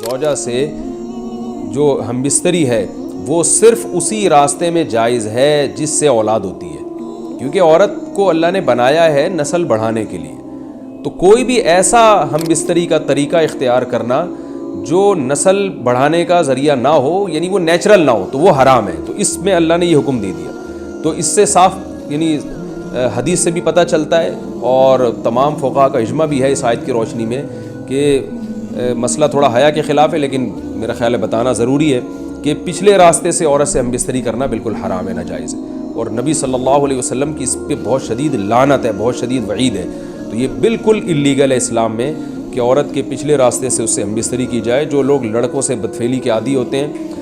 زوجہ سے جو ہم بستری ہے وہ صرف اسی راستے میں جائز ہے جس سے اولاد ہوتی ہے، کیونکہ عورت کو اللہ نے بنایا ہے نسل بڑھانے کے لیے. تو کوئی بھی ایسا ہم بستری کا طریقہ اختیار کرنا جو نسل بڑھانے کا ذریعہ نہ ہو، یعنی وہ نیچرل نہ ہو، تو وہ حرام ہے. تو اس میں اللہ نے یہ حکم دے دیا. تو اس سے صاف یعنی حدیث سے بھی پتہ چلتا ہے اور تمام فقہاء کا اجماع بھی ہے اس آیت کی روشنی میں کہ مسئلہ تھوڑا حیا کے خلاف ہے، لیکن میرا خیال ہے بتانا ضروری ہے کہ پچھلے راستے سے عورت سے ہم بستری کرنا بالکل حرام ہے، ناجائز ہے. اور نبی صلی اللہ علیہ وسلم کی اس پہ بہت شدید لعنت ہے، بہت شدید وعید ہے. تو یہ بالکل اللیگل ہے اسلام میں کہ عورت کے پچھلے راستے سے اس سے ہم بستری کی جائے. جو لوگ لڑکوں سے بدفعلی کے عادی ہوتے ہیں،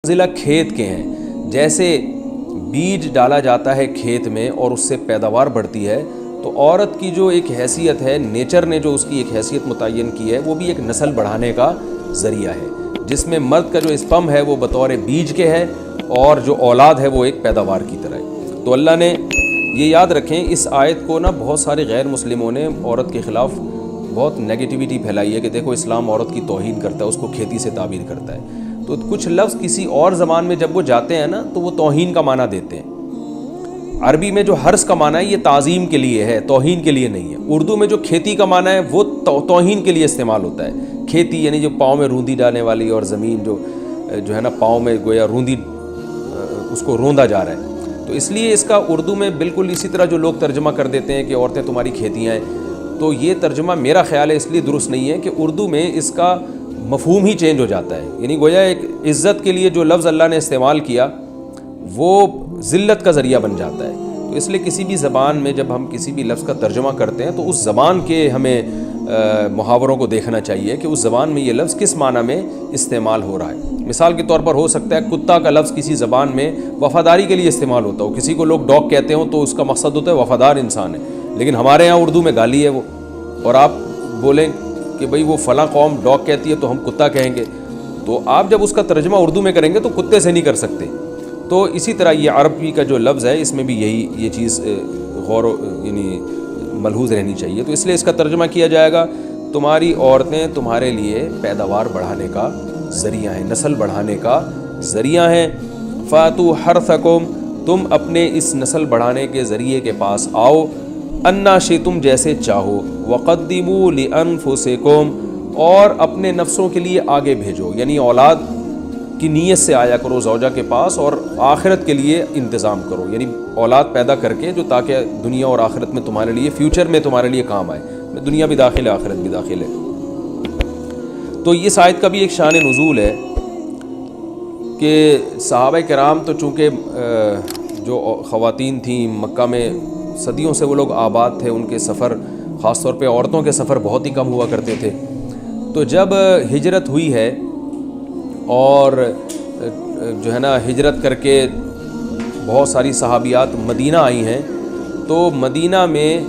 ضلع کھیت کے ہیں. جیسے بیج ڈالا جاتا ہے کھیت میں اور اس سے پیداوار بڑھتی ہے، تو عورت کی جو ایک حیثیت ہے، نیچر نے جو اس کی ایک حیثیت متعین کی ہے، وہ بھی ایک نسل بڑھانے کا ذریعہ ہے، جس میں مرد کا جو اسپم ہے وہ بطور بیج کے ہے اور جو اولاد ہے وہ ایک پیداوار کی طرح ہے. تو اللہ نے یہ یاد رکھیں، اس آیت کو بہت سارے غیر مسلموں نے عورت کے خلاف بہت نیگیٹیوٹی پھیلائی ہے کہ دیکھو اسلام عورت کی توہین کرتا ہے، اس کو کھیتی سے تعبیر کرتا ہے. تو کچھ لفظ کسی اور زبان میں جب وہ جاتے ہیں نا تو وہ توہین کا معنی دیتے ہیں. عربی میں جو حرث کا معنی ہے یہ تعظیم کے لیے ہے، توہین کے لیے نہیں ہے. اردو میں جو کھیتی کا معنی ہے وہ توہین کے لیے استعمال ہوتا ہے. کھیتی یعنی جو پاؤں میں روندی ڈالنے والی، اور زمین جو ہے نا پاؤں میں گویا روندی، اس کو روندا جا رہا ہے. تو اس لیے اس کا اردو میں بالکل اسی طرح جو لوگ ترجمہ کر دیتے ہیں کہ عورتیں تمہاری کھیتیاں ہیں، تو یہ ترجمہ میرا خیال ہے اس لیے درست نہیں ہے کہ اردو میں اس کا مفہوم ہی چینج ہو جاتا ہے. یعنی گویا ایک عزت کے لیے جو لفظ اللہ نے استعمال کیا وہ ذلت کا ذریعہ بن جاتا ہے. تو اس لیے کسی بھی زبان میں جب ہم کسی بھی لفظ کا ترجمہ کرتے ہیں تو اس زبان کے ہمیں محاوروں کو دیکھنا چاہیے کہ اس زبان میں یہ لفظ کس معنی میں استعمال ہو رہا ہے. مثال کے طور پر ہو سکتا ہے کتا کا لفظ کسی زبان میں وفاداری کے لیے استعمال ہوتا ہو، کسی کو لوگ ڈاگ کہتے ہوں تو اس کا مقصد ہوتا ہے وفادار انسان ہے، لیکن ہمارے یہاں اردو میں گالی ہے وہ. اور آپ بولیں کہ بھئی وہ فلاں قوم ڈاگ کہتی ہے تو ہم کتا کہیں گے، تو آپ جب اس کا ترجمہ اردو میں کریں گے تو کتے سے نہیں کر سکتے. تو اسی طرح یہ عربی کا جو لفظ ہے اس میں بھی یہ چیز غور یعنی ملحوظ رہنی چاہیے. تو اس لیے اس کا ترجمہ کیا جائے گا تمہاری عورتیں تمہارے لیے پیداوار بڑھانے کا ذریعہ ہیں، نسل بڑھانے کا ذریعہ ہیں. فاتوا حرثکم، تم اپنے اس نسل بڑھانے کے ذریعے کے پاس آؤ، انا شئتم، جیسے چاہو، وقدموا لانفسکم، اور اپنے نفسوں کے لیے آگے بھیجو. یعنی اولاد کی نیت سے آیا کرو زوجہ کے پاس اور آخرت کے لیے انتظام کرو، یعنی اولاد پیدا کر کے جو تاکہ دنیا اور آخرت میں تمہارے لیے، فیوچر میں تمہارے لیے کام آئے. دنیا بھی داخل ہے، آخرت بھی داخل ہے. تو اس آیت کا بھی ایک شان نزول ہے کہ صحابہ کرام تو چونکہ جو خواتین تھیں مکہ میں صدیوں سے وہ لوگ آباد تھے، ان کے سفر خاص طور پہ عورتوں کے سفر بہت ہی کم ہوا کرتے تھے. تو جب ہجرت ہوئی ہے اور جو ہے نا ہجرت کر کے بہت ساری صحابیات مدینہ آئی ہیں، تو مدینہ میں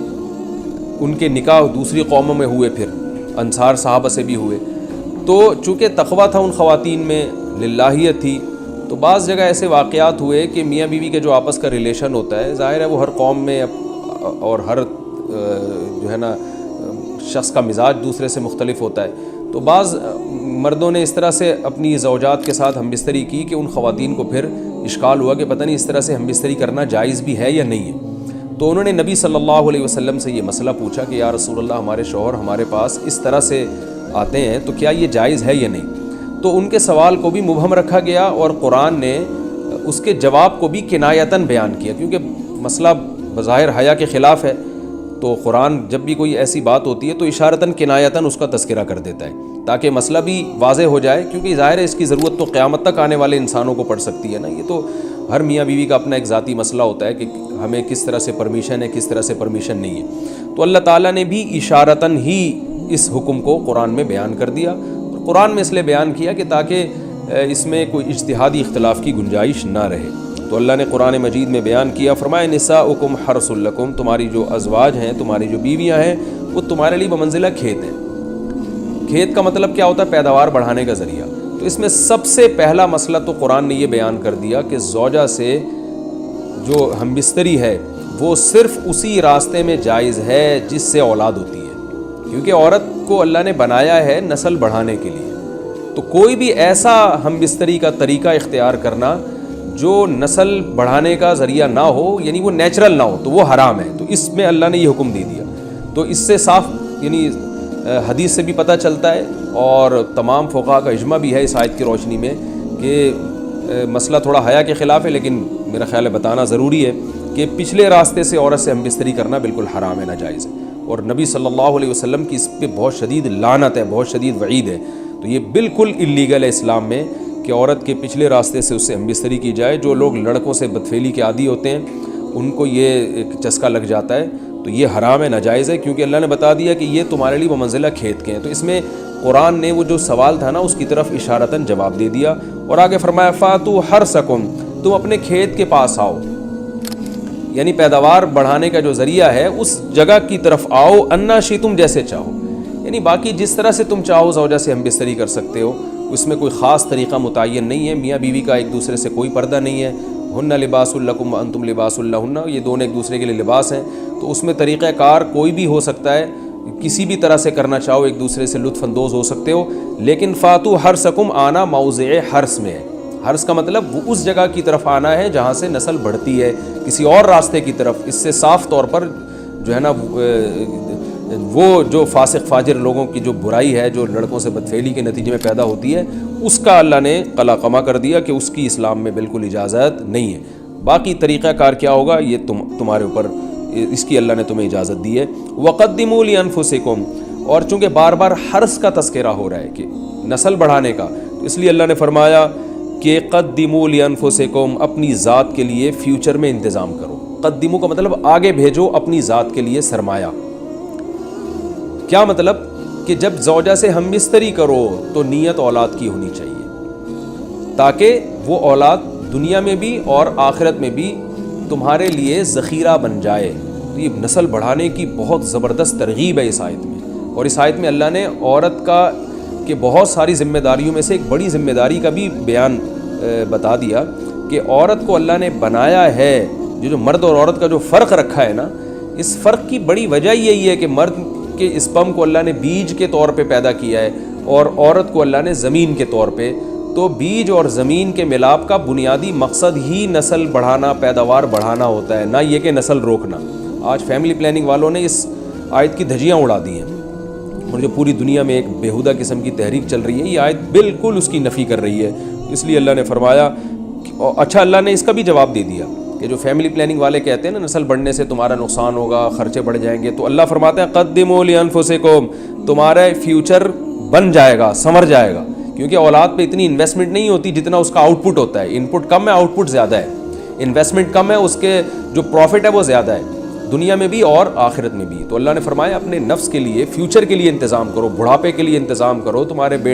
ان کے نکاح دوسری قوموں میں ہوئے، پھر انصار صحابہ سے بھی ہوئے. تو چونکہ تقویٰ تھا ان خواتین میں، للہیت تھی، تو بعض جگہ ایسے واقعات ہوئے کہ میاں بیوی کے جو آپس کا ریلیشن ہوتا ہے، ظاہر ہے وہ ہر قوم میں اور ہر جو ہے نا شخص کا مزاج دوسرے سے مختلف ہوتا ہے. تو بعض مردوں نے اس طرح سے اپنی زوجات کے ساتھ ہم بستری کی کہ ان خواتین کو پھر اشکال ہوا کہ پتہ نہیں اس طرح سے ہم بستری کرنا جائز بھی ہے یا نہیں ہے. تو انہوں نے نبی صلی اللہ علیہ وسلم سے یہ مسئلہ پوچھا کہ یا رسول اللہ، ہمارے شوہر ہمارے پاس اس طرح سے آتے ہیں تو کیا یہ جائز ہے یا نہیں. تو ان کے سوال کو بھی مبہم رکھا گیا اور قرآن نے اس کے جواب کو بھی کنایتاً بیان کیا، کیونکہ مسئلہ بظاہر حیا کے خلاف ہے. تو قرآن جب بھی کوئی ایسی بات ہوتی ہے تو اشارتاً کنایتاً اس کا تذکرہ کر دیتا ہے تاکہ مسئلہ بھی واضح ہو جائے، کیونکہ ظاہر ہے اس کی ضرورت تو قیامت تک آنے والے انسانوں کو پڑ سکتی ہے نا. یہ تو ہر میاں بیوی کا اپنا ایک ذاتی مسئلہ ہوتا ہے کہ ہمیں کس طرح سے پرمیشن ہے، کس طرح سے پرمیشن نہیں ہے. تو اللہ تعالیٰ نے بھی اشارتاً ہی اس حکم کو قرآن میں بیان کر دیا، اور قرآن میں اس لیے بیان کیا کہ تاکہ اس میں کوئی اجتہادی اختلاف کی گنجائش نہ رہے۔ تو اللہ نے قرآن مجید میں بیان کیا، فرمایا نساؤکم حرث لکم، تمہاری جو ازواج ہیں، تمہاری جو بیویاں ہیں، وہ تمہارے لیے بمنزلہ کھیت ہیں۔ کھیت کا مطلب کیا ہوتا ہے؟ پیداوار بڑھانے کا ذریعہ۔ تو اس میں سب سے پہلا مسئلہ تو قرآن نے یہ بیان کر دیا کہ زوجہ سے جو ہم بستری ہے وہ صرف اسی راستے میں جائز ہے جس سے اولاد ہوتی ہے، کیونکہ عورت کو اللہ نے بنایا ہے نسل بڑھانے کے لیے۔ تو کوئی بھی ایسا ہم بستری کا طریقہ اختیار کرنا جو نسل بڑھانے کا ذریعہ نہ ہو، یعنی وہ نیچرل نہ ہو، تو وہ حرام ہے۔ تو اس میں اللہ نے یہ حکم دے دیا۔ تو اس سے صاف یعنی حدیث سے بھی پتہ چلتا ہے، اور تمام فقہاء کا اجماع بھی ہے اس آیت کی روشنی میں کہ مسئلہ تھوڑا حیا کے خلاف ہے، لیکن میرا خیال ہے بتانا ضروری ہے کہ پچھلے راستے سے عورت سے ہم بستری کرنا بالکل حرام ہے، ناجائز ہے، اور نبی صلی اللہ علیہ وسلم کی اس پہ بہت شدید لعنت ہے، بہت شدید وعید ہے۔ تو یہ بالکل اللیگل ہے اسلام میں کہ عورت کے پچھلے راستے سے اس سے ہم بستری کی جائے۔ جو لوگ لڑکوں سے بدفعلی کے عادی ہوتے ہیں ان کو یہ ایک چسکا لگ جاتا ہے، تو یہ حرام ہے، ناجائز ہے، کیونکہ اللہ نے بتا دیا کہ یہ تمہارے لیے بمنزلہ کھیت کے ہیں۔ تو اس میں قرآن نے وہ جو سوال تھا نا اس کی طرف اشارتاً جواب دے دیا، اور آگے فرمایا فاتو حرثکم، تم اپنے کھیت کے پاس آؤ، یعنی پیداوار بڑھانے کا جو ذریعہ ہے اس جگہ کی طرف آؤ، انا شئتم، جیسے چاہو، یعنی باقی جس طرح سے تم چاہو زوجہ سے ہم بستری کر سکتے ہو، اس میں کوئی خاص طریقہ متعین نہیں ہے۔ میاں بیوی کا ایک دوسرے سے کوئی پردہ نہیں ہے، ہن لباس لکم وانتم لباس لہن، یہ دونوں ایک دوسرے کے لیے لباس ہیں۔ تو اس میں طریقہ کار کوئی بھی ہو سکتا ہے، کسی بھی طرح سے کرنا چاہو ایک دوسرے سے لطف اندوز ہو سکتے ہو، لیکن فاتو حرثکم آنا موضع حرث میں ہے۔ حرث کا مطلب وہ اس جگہ کی طرف آنا ہے جہاں سے نسل بڑھتی ہے، کسی اور راستے کی طرف۔ اس سے صاف طور پر جو ہے نا وہ جو فاسق فاجر لوگوں کی جو برائی ہے، جو لڑکوں سے بدفعلی کے نتیجے میں پیدا ہوتی ہے، اس کا اللہ نے قلع قمع کر دیا کہ اس کی اسلام میں بالکل اجازت نہیں ہے۔ باقی طریقہ کار کیا ہوگا یہ تمہارے اوپر، اس کی اللہ نے تمہیں اجازت دی ہے۔ وَقَدِّمُوا لِأَنفُسِكُمْ، اور چونکہ بار بار حرث کا تذکرہ ہو رہا ہے کہ نسل بڑھانے کا، تو اس لیے اللہ نے فرمایا کہ قدموا لانفسکم، اپنی ذات کے لیے فیوچر میں انتظام کرو۔ قدموا کا مطلب آگے بھیجو اپنی ذات کے لیے سرمایہ۔ کیا مطلب؟ کہ جب زوجہ سے ہم بستری کرو تو نیت اولاد کی ہونی چاہیے، تاکہ وہ اولاد دنیا میں بھی اور آخرت میں بھی تمہارے لیے ذخیرہ بن جائے۔ تو یہ نسل بڑھانے کی بہت زبردست ترغیب ہے اس آیت میں، اور اس آیت میں اللہ نے عورت کا کہ بہت ساری ذمہ داریوں میں سے ایک بڑی ذمہ داری کا بھی بیان بتا دیا کہ عورت کو اللہ نے بنایا ہے، جو مرد اور عورت کا جو فرق رکھا ہے نا، اس فرق کی بڑی وجہ یہی ہے کہ مرد کے اسپم کو اللہ نے بیج کے طور پہ پیدا کیا ہے، اور عورت کو اللہ نے زمین کے طور پہ۔ تو بیج اور زمین کے ملاپ کا بنیادی مقصد ہی نسل بڑھانا، پیداوار بڑھانا ہوتا ہے، نہ یہ کہ نسل روکنا۔ آج فیملی پلاننگ والوں نے اس آیت کی دھجیاں اڑا دی ہیں، اور جو پوری دنیا میں ایک بیہودہ قسم کی تحریک چل رہی ہے، یہ آیت بالکل اس کی نفی کر رہی ہے۔ اس لیے اللہ نے فرمایا، اچھا اللہ نے اس کا بھی جواب دے دیا کہ جو فیملی پلاننگ والے کہتے ہیں نا نسل بڑھنے سے تمہارا نقصان ہوگا، خرچے بڑھ جائیں گے، تو اللہ فرماتا ہے قدموا لانفسکم، تمہارا فیوچر بن جائے گا، سنور جائے گا، کیونکہ اولاد پہ اتنی انویسٹمنٹ نہیں ہوتی جتنا اس کا آؤٹ پٹ ہوتا ہے۔ ان پٹ کم ہے، آؤٹ پٹ زیادہ ہے، انویسٹمنٹ کم ہے، اس کے جو پروفٹ ہے وہ زیادہ ہے، دنیا میں بھی اور آخرت میں بھی۔ تو اللہ نے فرمایا اپنے نفس کے لیے، فیوچر کے لیے انتظام کرو، بڑھاپے کے لیے انتظام کرو، تمہارے بیٹے